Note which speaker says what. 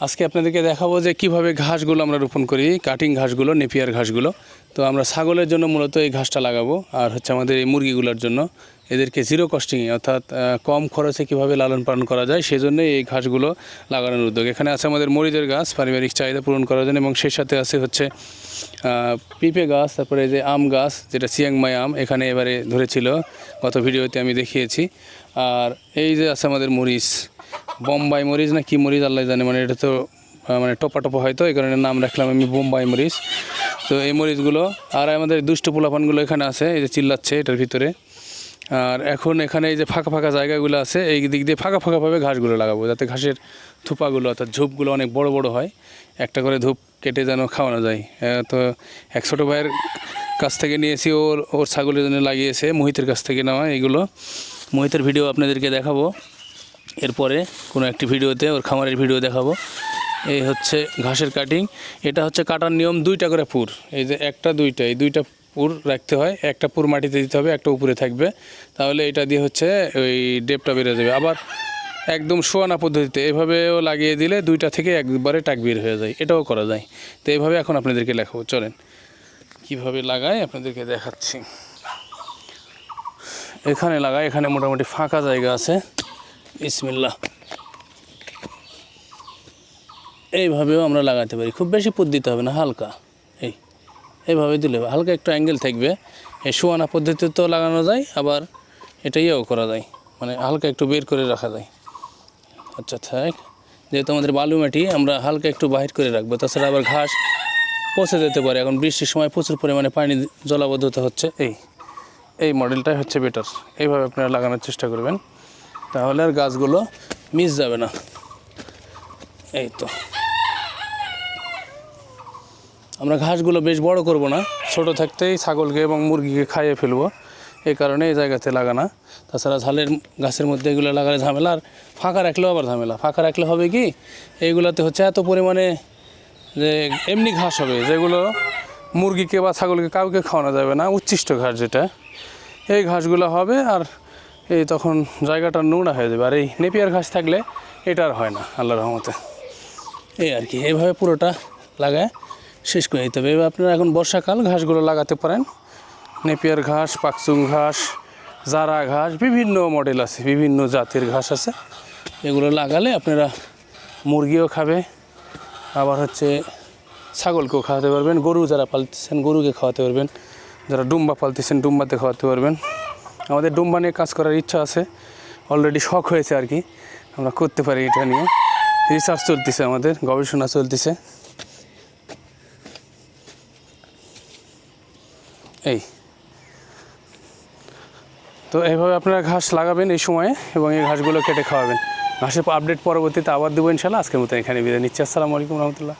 Speaker 1: আজকে আপনাদেরকে দেখাবো যে কিভাবে ঘাসগুলো আমরা রোপণ করি, কাটিং ঘাসগুলো, নেপিয়ার ঘাসগুলো। তো আমরা ছাগলের জন্য মূলত এই ঘাসটা লাগাবো, আর হচ্ছে আমাদের এই মুরগিগুলোর জন্য এদেরকে জিরো কস্টিংয়ে অর্থাৎ কম খরচে কিভাবে লালন পালন করা যায় সেজন্যই এই ঘাসগুলো লাগানোর উদ্যোগ। এখানে আছে আমাদের মরিচের গাছ পারিবারিক চাহিদা পূরণ করার জন্য, এবং সেই সাথে আছে হচ্ছে পিঁপে গাছ, তারপরে যে আম গাছ যেটা চিয়াংমাই আম এখানে এবারে ধরেছিল, গত ভিডিওতে আমি দেখিয়েছি। আর এই যে আছে আমাদের মরিচ, বোম্বাই মরিচ না কি মরিচ আল্লাহ জানে, মানে এটা তো মানে টপা টপা হয়তো এই কারণে নাম রাখলাম আমি বোম্বাই মরিচ। তো এই মরিচগুলো আর আমাদের দুষ্ট পোলাপানগুলো এখানে আছে, এই যে চিল্লাচ্ছে এটার ভিতরে। আর এখন এখানে এই যে ফাঁকা ফাঁকা জায়গাগুলো আছে, এই দিক দিয়ে ফাঁকা ফাঁকাভাবে ঘাসগুলো লাগাবো, যাতে ঘাসের থোপাগুলো অর্থাৎ ঝোপগুলো অনেক বড় বড় হয়, একটা করে ধূপ কেটে যেন খাওয়ানো যায়। তো এক ছোটো ভাইয়ের কাছ থেকে নিয়েছি, ওর ছাগলের জন্য লাগিয়েছে, মোহিতের কাছ থেকে নেওয়া এইগুলো। মোহিতের ভিডিও আপনাদেরকে দেখাবো এরপরে কোনো একটি ভিডিওতে, ওর খামারের ভিডিও দেখাবো। এই হচ্ছে ঘাসের কাটিং, এটা হচ্ছে কাটার নিয়ম 2টা করে পুর, এই যে একটা দুইটা, এই 2টা পুর রাখতে হয়, একটা পুর মাটিতে দিতে হবে, একটা উপরে থাকবে, তাহলে এটা দিয়ে হচ্ছে ওই ডেপটা বেড়ে যাবে। আবার একদম শোয়ানা পদ্ধতিতে এভাবেও লাগিয়ে দিলে 2টা থেকে একবারে টাক বের হয়ে যায়, এটাও করা যায়। তো এইভাবে এখন আপনাদেরকে দেখাবো, চলেন কীভাবে লাগাই আপনাদেরকে দেখাচ্ছি। এখানে লাগাই, এখানে মোটামুটি ফাঁকা জায়গা আছে, বিসমিল্লাহ। এইভাবেও আমরা লাগাতে পারি, খুব বেশি পুত দিতে হবে না, হালকা এইভাবে দিলে হালকা একটু অ্যাঙ্গেল থাকবে। এই শোয়ানা পদ্ধতিতেও লাগানো যায়, আবার এটাইও করা যায়, মানে হালকা একটু বের করে রাখা যায়। আচ্ছা থাক, যেহেতু আমাদের বালু মাটি আমরা হালকা একটু বাহির করে রাখবো, তাছাড়া আবার ঘাস পচে যেতে পারে। এখন বৃষ্টির সময় প্রচুর পরিমাণে পানি জলাবদ্ধতা হচ্ছে, এই মডেলটাই হচ্ছে বেটার। এইভাবে আপনারা লাগানোর চেষ্টা করবেন, তাহলে আর গাছগুলো মিস যাবে না। এই তো আমরা ঘাসগুলো বেশ বড় করব না, ছোট থাকতেই ছাগলকে এবং মুরগিকে খাইয়ে ফেলবো, এই কারণে এই জায়গাতে লাগানা। তাছাড়া ঝালের গাছের মধ্যে এগুলো লাগালে ঝামেলা, আর ফাঁকা রাখলেও আবার ঝামেলা। ফাঁকা রাখলে হবে কি, এইগুলোতে হচ্ছে এত পরিমাণে যে এমনি ঘাস হবে যেগুলো মুরগিকে বা ছাগলকে কাউকে খাওয়ানো যাবে না, উচ্ছিষ্ট ঘাস যেটা, এই ঘাসগুলো হবে, আর এই তখন জায়গাটা নোংরা হয়ে যাবে। আর এই নেপিয়ার ঘাস থাকলে এটা আর হয় না আল্লাহর রহমতে। এই আর কি, এইভাবে পুরোটা লাগায় শেষ করে দিতে হবে। এবার আপনারা এখন বর্ষাকাল ঘাসগুলো লাগাতে পারেন, নেপিয়ার ঘাস, পাকচুং ঘাস, জারা ঘাস, বিভিন্ন মডেল আছে, বিভিন্ন জাতের ঘাস আছে। এগুলো লাগালে আপনারা মুরগিও খাবে, আবার হচ্ছে ছাগলকেও খাওয়াতে পারবেন, গরু যারা পালতেছেন গরুকে খাওয়াতে পারবেন, যারা ডুম্বা পালতেছেন ডুম্বাতে খাওয়াতে পারবেন। আমাদের ডুম্বা নিয়ে কাজ করার ইচ্ছা আছে, অলরেডি শখ হয়েছে আর কি, আমরা করতে পারি এটা নিয়ে। রিসার্চ চলতেছে, আমাদের গবেষণা চলতেছে। এই তো এইভাবে আপনারা ঘাস লাগাবেন এই সময়ে, এবং এই ঘাসগুলো কেটে খাওয়াবেন। ঘাসের আপডেট পরবর্তীতে আবার দেবো ইনশাল্লাহ। আজকের মতো এখানে বিদায় নিচ্ছি। আসসালামু আলাইকুম রহমতুল্লাহ।